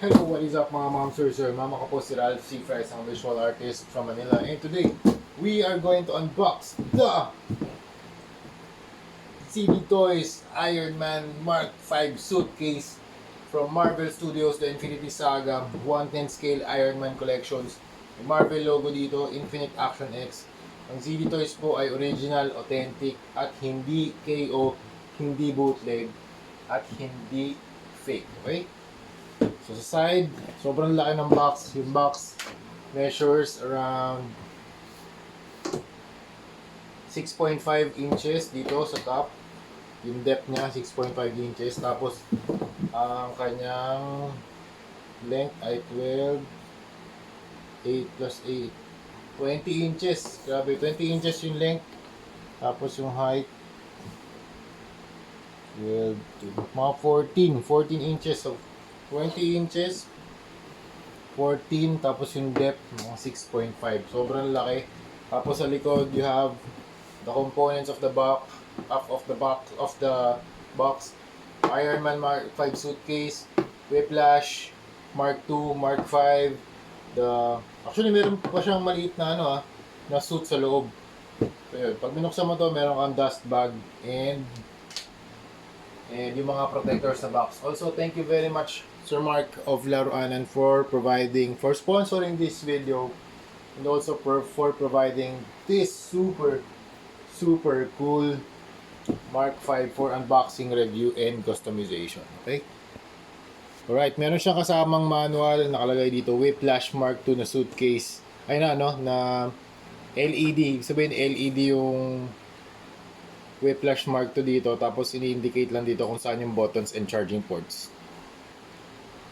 Hello, what is up mga ma'am, sir? Mama ko po si Ralph C. Fries, ang visual artist from Manila. And today, we are going to unbox the CD Toys Iron Man Mark V suitcase from Marvel Studios, the Infinity Saga 1/10 scale Iron Man collections. May Marvel logo dito, Infinite Action X. Ang CD Toys po ay original, authentic, at hindi KO, hindi bootleg, at hindi fake. Okay? So sa side, sobrang laki ng box. Yung box measures around 6.5 inches dito sa top. Yung depth niya 6.5 inches. Tapos ang kanyang length ay 12, 8 plus 8, 20 inches. Grabe, 20 inches yung length. Tapos yung height 12 to mga 14 inches. So 20 inches, 14, tapos yung depth mga 6.5. Sobrang laki. Tapos sa likod you have the components of the box, of the box. Iron Man Mark V suitcase, Whiplash Mark II, Mark V. Actually meron pa siyang maliit na na suit sa loob. So yun, pag binuksan mo to, meron kang dust bag and yung mga protectors sa box. Also, thank you very much Sir Mark of Laruanan for sponsoring this video, and also for providing this super cool Mark V for unboxing, review, and customization. Okay? Alright, meron siyang kasamang manual, nakalagay dito, Whiplash Mark II na suitcase. Ay na LED. Sabihin LED yung Whiplash Mark II dito, tapos ini-indicate lang dito kung saan yung buttons and charging ports.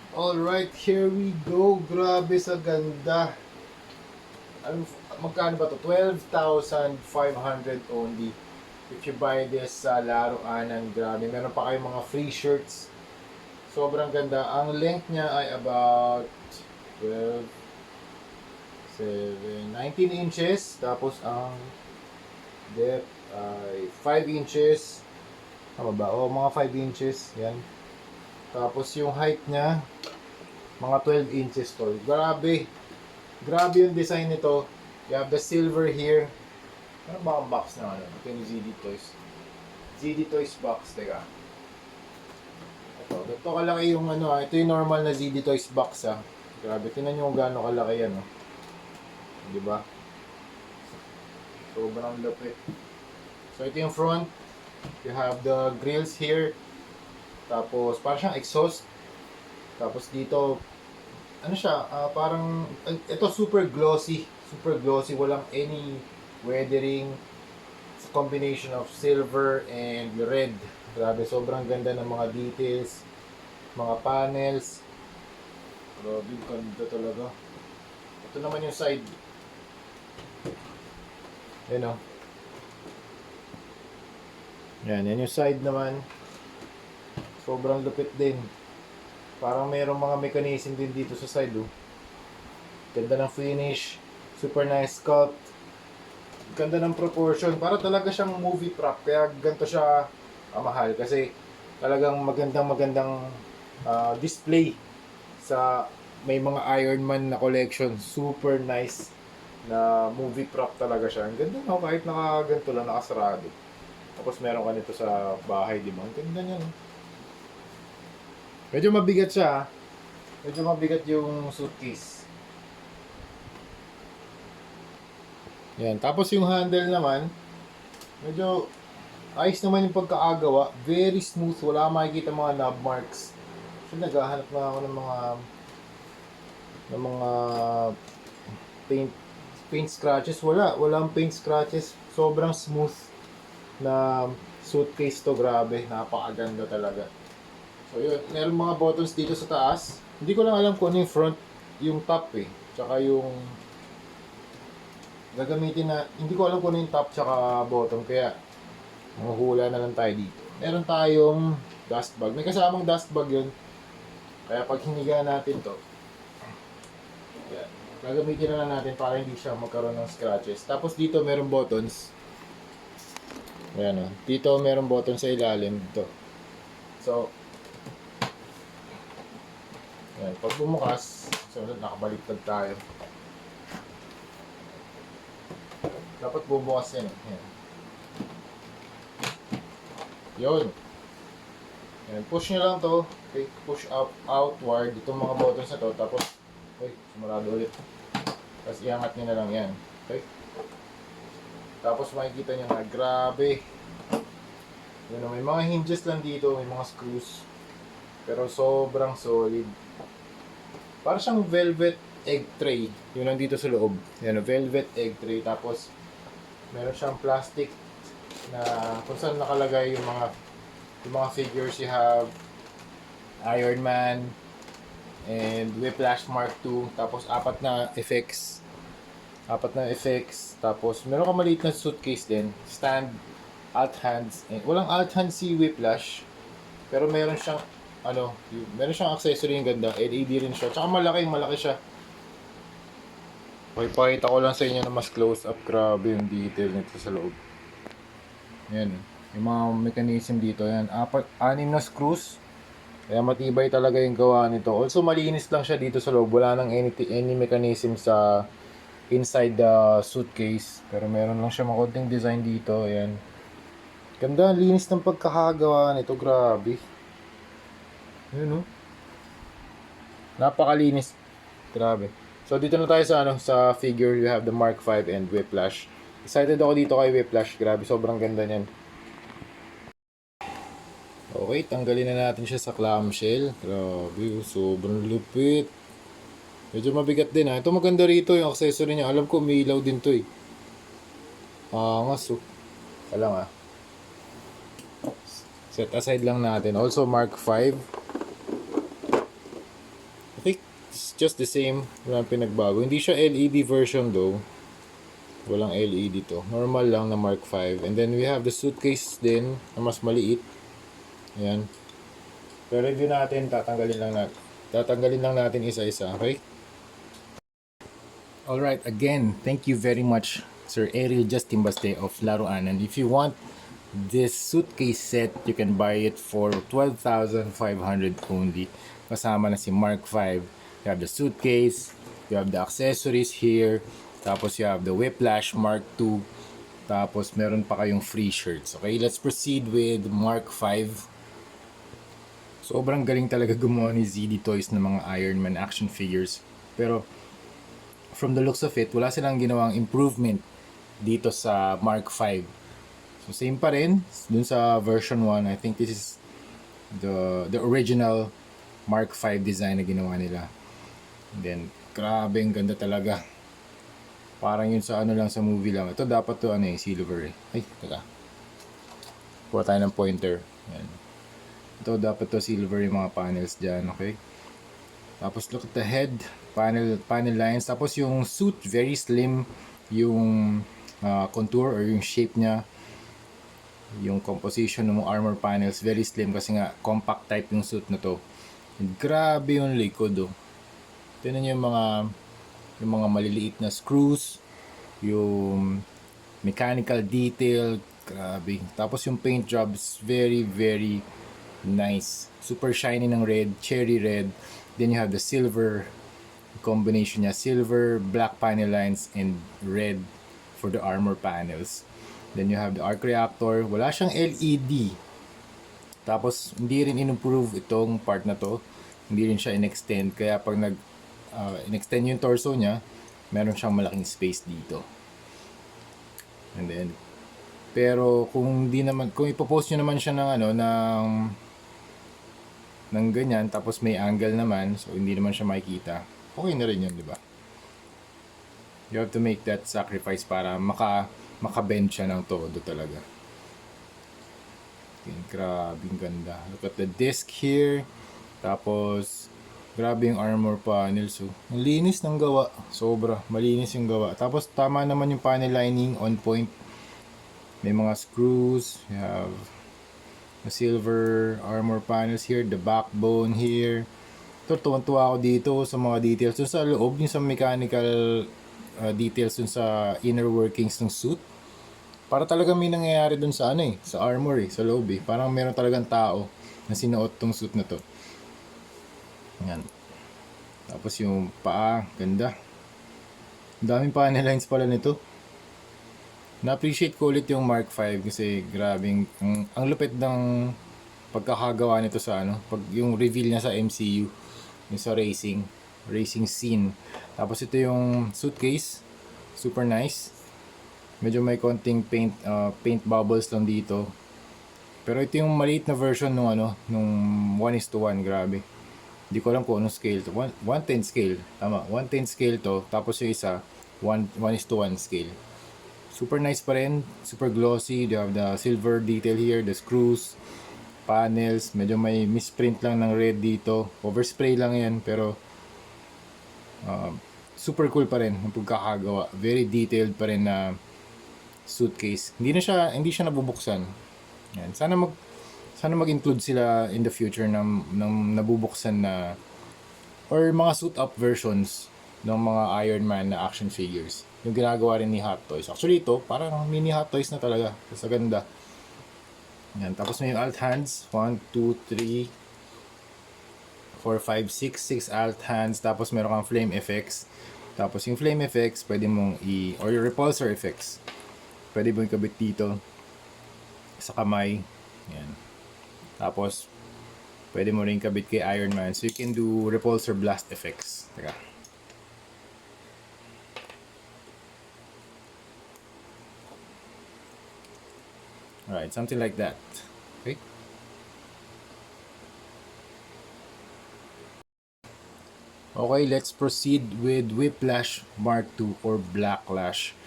Alright, here we go. Grabe sa ganda. Magkano ba to? 12,500 only if you buy this sa Laruanan. Grabe, meron pa kayong mga free shirts. Sobrang ganda. Ang length niya ay about 12, 7, 19 inches. Tapos ang depth ay 5 inches. Tama ba? O, mga 5 inches. Yan. Tapos yung height niya, mga 12 inches tall. Grabe. Grabe yung design nito. You have the silver here. Ano ba ang box na ano? Ito yung ZD Toys. ZD Toys box. Teka. Ito kalaki yung ito yung normal na ZD Toys box Grabe. Tingnan nyo kung gaano kalaki yan. Diba? Sobrang lapit. So ito yung front. You have the grills here. Tapos parang siyang exhaust. Tapos dito parang ito super glossy. Super glossy, walang any weathering. It's a combination of silver and red. Grabe, sobrang ganda ng mga details, mga panels. Grabe, ganda talaga. Ito naman yung side. Yan Yan yung side naman. Sobrang lupit din. Parang mayroong mga mechanism din dito sa side. Ganda ng finish. Super nice sculpt. Ganda ng proportion. Para talaga siyang movie prop. Kaya ganito siya mahal. Kasi talagang magandang display sa may mga Iron Man na collection. Super nice na movie prop talaga siya. Ang ganda kahit nakaganto lang, nakasarado. Tapos meron ka nito sa bahay, di ba? Ang ganda niya, Medyo mabigat siya, Medyo mabigat yung suitcase. Yan. Tapos yung handle naman, medyo ayos naman yung pagkaagawa. Very smooth. Wala makikita mga knob marks. So, naghahanap na ako ng mga paint scratches. Walang paint scratches. Sobrang smooth na suitcase to. Grabe, napakaganda talaga. So yun, meron mga buttons dito sa taas. Hindi ko lang alam kung ano yung front, yung top tsaka yung gagamitin na, hindi ko alam kung ano yung top tsaka bottom, kaya mahuhula na lang tayo dito. Meron tayong dust bag. May kasamang dust bag yun. Kaya pag hiniga natin to, yan, gagamitin na lang natin para hindi siya magkaroon ng scratches. Tapos dito meron buttons. Ayan dito meron button sa ilalim. Ito. So, Yan, pag bumukas, so nakabaliktad tayo. Dapat bubukas yan. Yan. Yun. Yan, push nyo lang to. Okay, push up, outward. Itong mga buttons na to. Tapos, sumarado ulit. Tapos iangat nyo na lang yan. Okay. Tapos makikita nyo na, grabe. Yun, may mga hinges lang dito. May mga screws. Pero sobrang solid. Para siyang velvet egg tray. Yun lang dito sa loob. Yan, velvet egg tray. Tapos, meron siyang plastic na kung saan nakalagay yung mga figures. You have Iron Man and Whiplash Mark II. Tapos, apat na effects. Tapos, meron ka maliit na suitcase din. Stand, alt hands. And, walang alt hands si Whiplash. Pero meron siyang meron siyang accessory yung ganda. LED rin siya. Tsaka malaki siya. Okay, pakita ko lang sa inyo na mas close up. Grabe yung detail nito sa loob. Yan. Yung mga mechanism dito. Yan. 6 na screws. Kaya matibay talaga yung gawa nito. Also, malinis lang siya dito sa loob. Wala nang any mechanism sa inside the suitcase. Pero meron lang siya makonting design dito. Ayan. Ganda. Linis ng pagkakagawa nito. Grabe. Yun, no? Napakalinis. Grabe. So, dito na tayo sa figure. You have the Mark V and Whiplash. Excited ako dito kay Whiplash. Grabe, sobrang ganda niyan. Okay, tanggalin na natin siya sa clamshell. Grabe, sobrang lupit. Medyo mabigat din ha. Ito maganda rito yung accessory niya. Alam ko, may ilaw din to eh. Angas oh. Alam ah. Set aside lang natin. Also, Mark V. I think it's just the same. Walang pinagbago. Hindi siya LED version though. Walang LED to. Normal lang na Mark V. And then we have the suitcase din na mas maliit. Ayan. Pero review natin. Tatanggalin lang natin isa-isa. Okay? Alright. Again, thank you very much Sir Ariel Justin Baste of Laruan. And if you want this suitcase set, you can buy it for 12,500 only. Kasama na si Mark V. You have the suitcase, you have the accessories here, tapos you have the Whiplash Mark II, tapos meron pa kayong free shirts. Okay, let's proceed with Mark V. Sobrang galing talaga gumawa ni ZD Toys ng mga Iron Man action figures. Pero from the looks of it, wala silang ginawang improvement dito sa Mark V. So same pa rin dun sa version 1. I think this is the original Mark V design na ginawa nila. And then, grabe, ang ganda talaga. Parang yun sa lang sa movie lang. Ito dapat to silver eh. Ay, teka. Kuha tayo ng pointer. Yan. Ito dapat to silver yung mga panels dyan, okay? Tapos look at the head, panel lines. Tapos yung suit, very slim. Yung contour or yung shape niya. Yung composition ng armor panels, very slim kasi nga compact type yung suit na to. And grabe yung likod oh. Tignan nyo yung mga maliliit na screws, yung mechanical detail, grabe. Tapos yung paint jobs, very very nice. Super shiny ng red, cherry red. Then you have the silver combination niya, silver, black panel lines, and red for the armor panels. Then you have the arc reactor. Wala siyang LED. Tapos hindi rin in-improve itong part na to. Hindi rin siya in-extend. Kaya pag in-extend yung torso niya, meron siyang malaking space dito. And then, pero kung ipopost nyo naman siya ng ganyan, tapos may angle naman, so hindi naman siya makikita, okay na rin yun, di ba? You have to make that sacrifice para makabend siya ng todo talaga. Grabe ganda. Look at the disc here. Tapos grabe yung armor panels. So, ang linis ng gawa. Sobra. Malinis yung gawa. Tapos tama naman yung panel lining. On point. May mga screws. You have the silver armor panels here. The backbone here. Ito, tuwan-tuwa ako dito sa mga details. So, sa loob, yung sa mechanical details dun sa inner workings ng suit. Para talaga may nangyayari dun sa sa armor sa loob eh. Parang meron talagang tao na sinuot tong suit na to. Yan. Tapos yung paa, ganda. Ang daming panel lines pala nito. Na-appreciate ko ulit yung Mark V kasi grabing ang lupit ng pagkakagawa nito sa ano, pag yung reveal niya sa MCU, yung sa racing scene. Tapos ito yung suitcase, super nice. Medyo may konting paint bubbles lang dito. Pero ito yung maliit na version nung ano, nung 1:1, grabe. Hindi ko alam kung anong scale to. 1:10 scale. Tama, 1:10 scale to. Tapos yung isa, 1:1 scale. Super nice pa rin. Super glossy. They have the silver detail here. The screws. Panels. Medyo may misprint lang ng red dito. Overspray lang yan. Pero super cool pa rin ang pagkakagawa. Very detailed pa rin na suitcase. Hindi siya nabubuksan. Yan. Sana mag-include sila in the future ng nabubuksan na or mga suit-up versions ng mga Iron Man na action figures. Yung ginagawa rin ni Hot Toys. Actually ito, parang mini Hot Toys na talaga. Sa ganda. Yan. Tapos may alt hands. 1, 2, 3, 4, 5, 6 alt hands. Tapos meron kang flame effects. Tapos yung flame effects, pwede mong or yung repulsor effects. Pwede mong ikabit dito sa kamay. Yan. Tapos, pwede mo rin kabit kay Iron Man. So, you can do repulsor blast effects. Teka. Alright, something like that. Okay. Okay, let's proceed with Whiplash Mark II or Blacklash.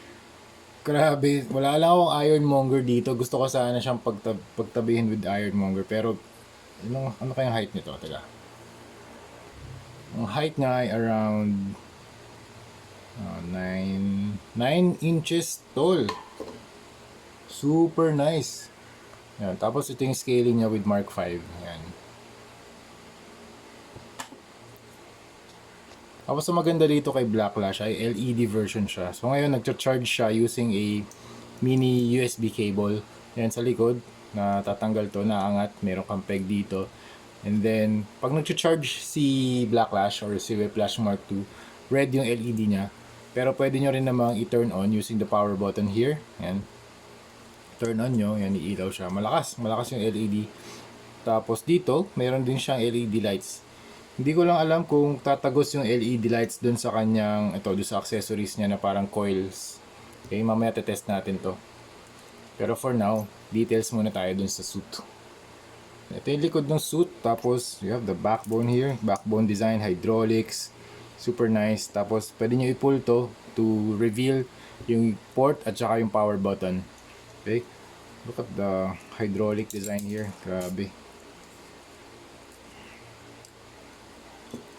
Grabe, wala lang akong Ironmonger dito. Gusto ko sana siyang pagtabihin with Ironmonger. Pero, ano kayang height nito? Teka. Ang height niya ay around 9 inches tall. Super nice. Yan. Tapos ito yung scaling niya with Mark V. Yan. Tapos ang maganda dito kay Blacklash ay LED version siya. So ngayon nagcha-charge siya using a mini USB cable. Yan sa likod. Na tatanggal to, naangat. Meron kang peg dito. And then, pag nagcha-charge si Blacklash or si Whiplash Mark II, red yung LED niya. Pero pwede nyo rin namang i-turn on using the power button here. Yan. Turn on nyo, yan, iilaw siya. Malakas yung LED. Tapos dito, mayroon din siyang LED lights. Hindi ko lang alam kung tatagos yung LED lights dun sa kanyang, dun sa accessories niya na parang coils. Okay, mamaya tetest natin to. Pero for now, details muna tayo dun sa suit. Ito yung likod ng suit. Tapos, you have the backbone here. Backbone design, hydraulics. Super nice. Tapos, pwede nyo i-pull to to reveal yung port at saka yung power button. Okay, look at the hydraulic design here. Grabe.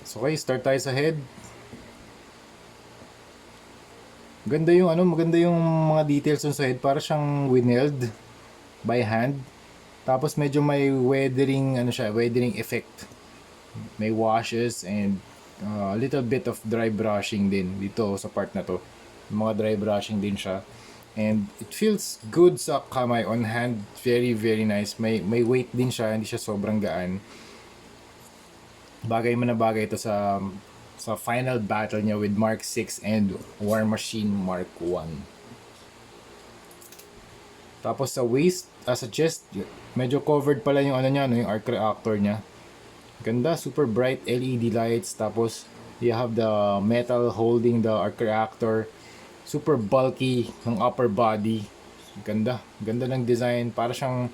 So okay, start tayo sa head. Maganda yung mga details sa head. Para siyang wineld by hand. Tapos medyo may weathering weathering effect. May washes and a little bit of dry brushing din dito sa part na to. Mga dry brushing din siya. And it feels good sa kamay, on hand. Very, very nice. May weight din siya. Hindi siya sobrang gaan. Bagay mo na bagay ito sa final battle niya with Mark 6 and War Machine Mark 1. Tapos sa waist, sa chest, medyo covered pala yung yung arc reactor niya. Ganda, super bright LED lights. Tapos you have the metal holding the arc reactor. Super bulky ng upper body. Ganda ng design. Para siyang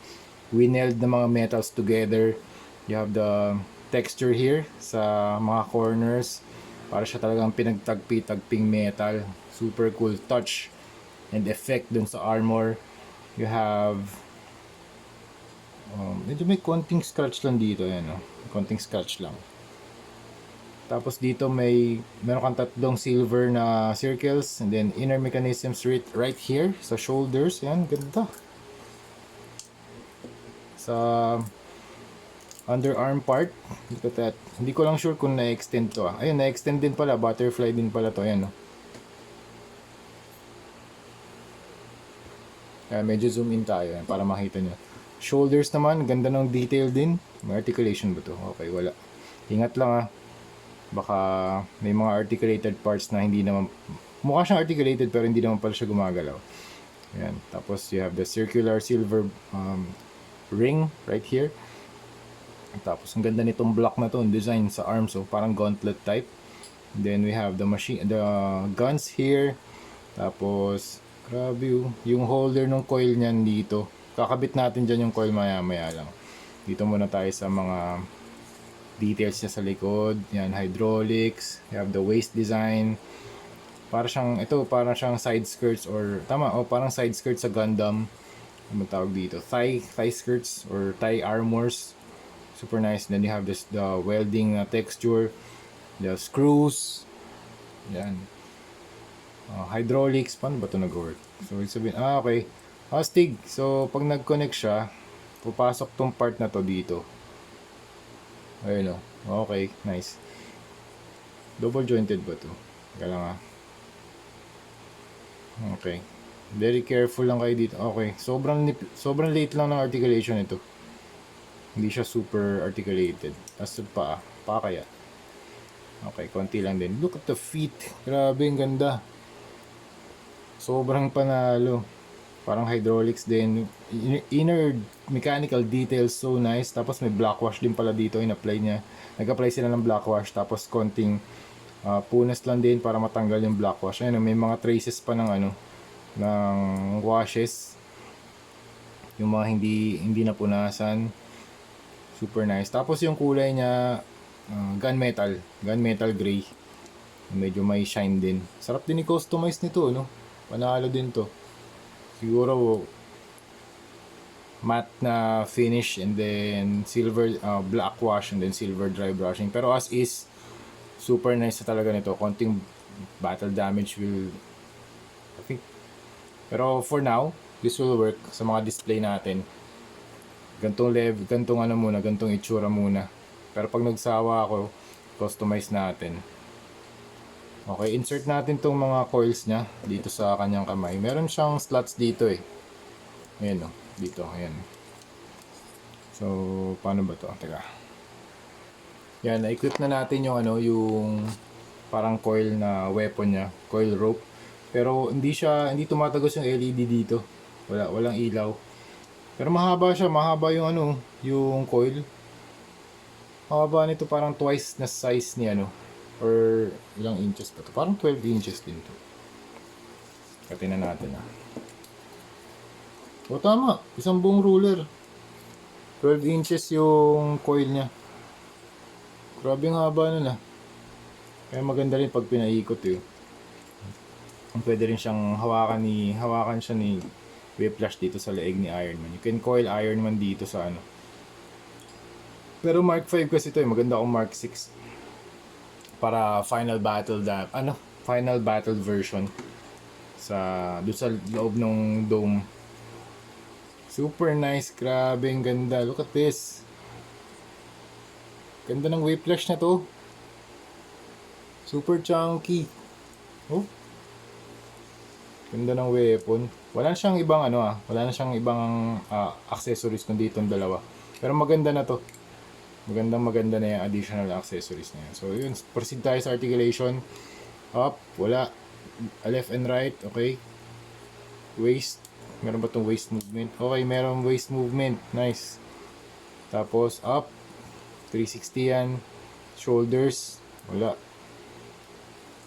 wineld na mga metals together. You have the texture here sa mga corners. Para siya talagang pinagtagpi-tagping metal. Super cool touch and effect dun sa armor. You have medyo may konting scratch lang dito. Konting scratch lang. Tapos dito meron kang tatlong silver na circles and then inner mechanisms right here sa shoulders. Yan, ganda. Sa underarm part, look at that. Hindi ko lang sure kung na-extend to. Ayun, na-extend din pala. Butterfly din pala to. Ayan, no? Kaya medyo zoom in tayo para makita nyo. Shoulders naman, ganda ng detail din. May articulation ba to? Okay, wala. Ingat lang Baka may mga articulated parts na hindi naman, mukha siyang articulated pero hindi naman pala siya gumagalaw. Ayan. Tapos you have the circular silver ring right here. Tapos ang ganda nitong block na to, design sa arms, so parang gauntlet type. Then we have the guns here. Tapos grabe yung holder ng coil niyan dito. Kakabit natin dyan yung coil maya lang. Dito muna tayo sa mga details niya sa likod. Yan, hydraulics. You have the waist design. Para siyang side skirts or parang side skirts sa Gundam. Ano tawag dito? Thigh skirts or thigh armors. Super nice. Then you have the welding texture, the screws. Yan. Hydraulics. Paano ba ito nag-work? So, sabihin, okay. Astig. So, pag nag-connect siya, pupasok tong part na to dito. Ayun o. Okay. Nice. Double jointed ba to? Kaya lang Okay. Very careful lang kayo dito. Okay. Sobrang late lang ng articulation ito. Hindi siya super articulated. Tapos pa kaya. Okay, konti lang din. Look at the feet. Grabe, ang ganda. Sobrang panalo. Parang hydraulics din. Inner mechanical details, so nice. Tapos may black wash din pala dito. Nag-apply sila ng black wash. Tapos konting punas lang din para matanggal yung black wash. Ayun, may mga traces pa ng ng washes. Yung mga hindi napunasan. Super nice. Tapos yung kulay niya gunmetal gray. Medyo may shine din. Sarap din i-customize nito, no? Panalo din to. Siguro matte na finish and then silver black wash and then silver dry brushing. Pero as is, super nice na talaga nito. Konting battle damage will, I think. Pero for now, this will work sa mga display natin. Gantong itsura muna. Pero pag nagsawa ako, customize natin. Okay, insert natin tong mga coils niya dito sa kanyang kamay. Meron siyang slots dito eh. Ayan o, dito, ayan. So, paano ba to? Teka. Yan, na-equip na natin yung parang coil na weapon niya, coil rope. Pero hindi tumatagos yung LED dito. Walang ilaw. Pero mahaba yung coil. Mahaba nito, parang twice na size ni or ilang inches pa to? Parang 12 inches din to. Katingnan natin O tama, isang buong ruler. 12 inches yung coil niya. Grabe ang haba nun Kaya maganda rin pag pinaikot Pwede rin siyang hawakan siya ni Whiplash dito sa leeg ni Iron Man. You can coil Iron Man dito sa Pero Mark 5 kasi ito maganda kung Mark 6 para final battle version doon sa loob ng dome. Super nice, grabe ang ganda. Look at this. Ganda ng Whiplash na to. Super chunky. Oh. Ganda ng weapon. Wala na siyang ibang accessories kundi itong dalawa. Pero maganda na to. Maganda na yung additional accessories na yan. So yun, proceed tayo sa articulation. Up, wala. Left and right, okay. Waist, meron ba itong waist movement? Okay, meron waist movement. Nice. Tapos up, 360 yan. Shoulders, wala.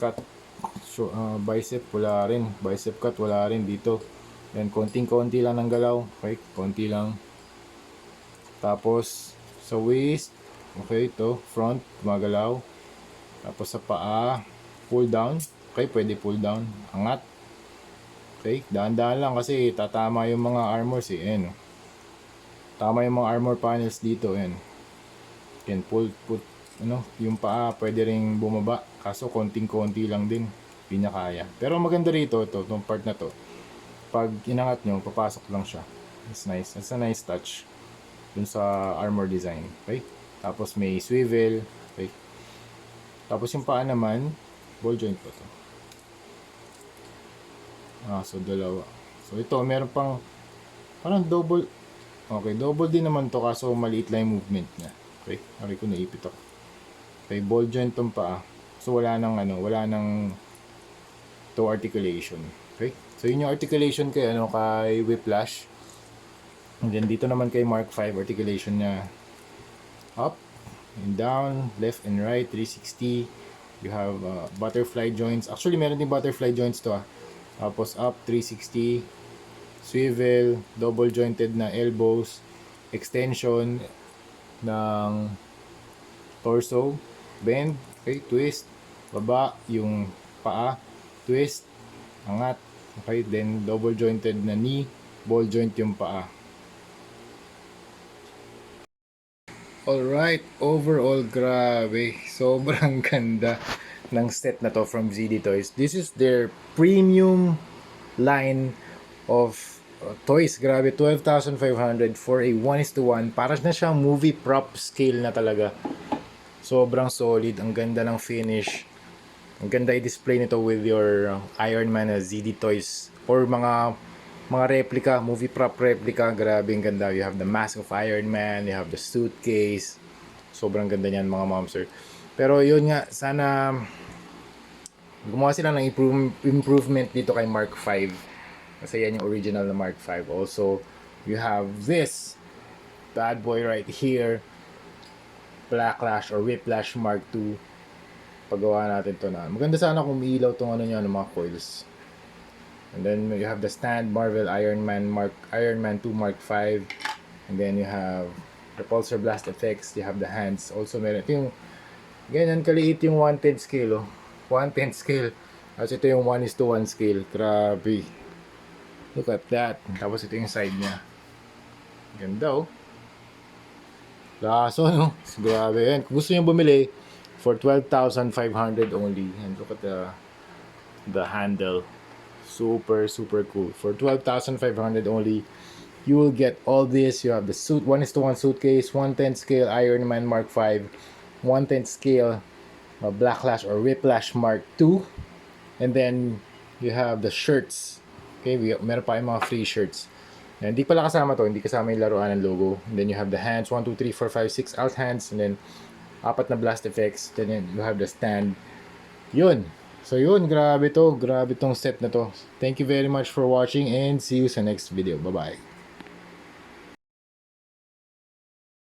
Cut. Bicep, wala rin. Bicep cut, wala rin dito. Then konti lang ng galaw. Okay, konti lang. Tapos sa waist, okay, ito front, gumagalaw. Tapos sa paa, pull down. Okay, pwede pull down. Angat. Okay, dahan-dahan lang kasi tatama yung mga armors Ayan. Tama yung mga armor panels dito. Ayan. Can put yung paa pwede ring bumaba. Kaso konting-konti lang din. Hindi niya kaya. Pero maganda rito, itong part na to. Pag inangat nyo, papasok lang siya. It's nice. It's a nice touch dun sa armor design. Okay? Tapos may swivel. Okay? Tapos yung paa naman, ball joint pa to. So dalawa. So ito, meron pang parang double. Okay, double din naman to kaso maliit lang yung movement niya. Okay? Okay ko naipit ako. Okay, ball joint tong paa. So wala nang toe articulation. Okay? So yun yung articulation kay Whiplash. And then dito naman kay Mark 5, articulation niya up and down, left and right, 360. You have butterfly joints. Actually, meron din butterfly joints to ah. Tapos up, 360. Swivel, double jointed na elbows, extension ng torso, bend, okay, twist, baba yung paa, twist, angat, okay, then double jointed na knee, ball joint yung paa. Alright, overall grabe, sobrang ganda ng set na to from ZD Toys. This is their premium line of toys. Grabe, 12,500 for a 1:1. Para na siyang movie prop scale na talaga. Sobrang solid, ang ganda ng finish. Ang ganda i-display nito with your Iron Man ZD Toys or mga replica, movie prop replica. Grabe ang ganda. You have the mask of Iron Man, you have the suitcase. Sobrang ganda niyan mga momsir. Pero yun nga, sana gumawa sila ng improvement dito kay Mark 5. Kasi yan yung original na Mark 5. Also, you have this bad boy right here. Backlash or Whiplash Mark 2. Paggawa natin to na. Maganda sana kung umiilaw tong ano niya, mga coils. And then you have the stand Marvel Iron Man 2 Mark 5. And then you have repulsor blast effects. You have the hands. Also meron ito yung ganyan kaliit yung 1/10 scale. 1/10 scale. Tapos ito yung 1:1 scale. Grabe. Look at that. Tapos ito yung side niya. Ganda oh. Laso no. Grabe yan. Kung gusto niyo bumili for 12,500 only. And look at the handle. Super cool. For 12,500 only, you will get all this. You have the suit 1:1 suitcase, 1/10 scale Iron Man Mark 5, 1/10 scale Backlash or Whiplash Mark 2, and then you have the shirts. Okay, meron pa yung mga free shirts. And hindi pala kasama to, hindi kasama yung laruan ng logo. And then you have the hands, 1, 2, 3, 4, 5, 6 out hands, and then 4 na blast effects. Then you have the stand. Yun. So yun, grabe tong set na to. Thank you very much for watching and see you sa next video. Bye-bye.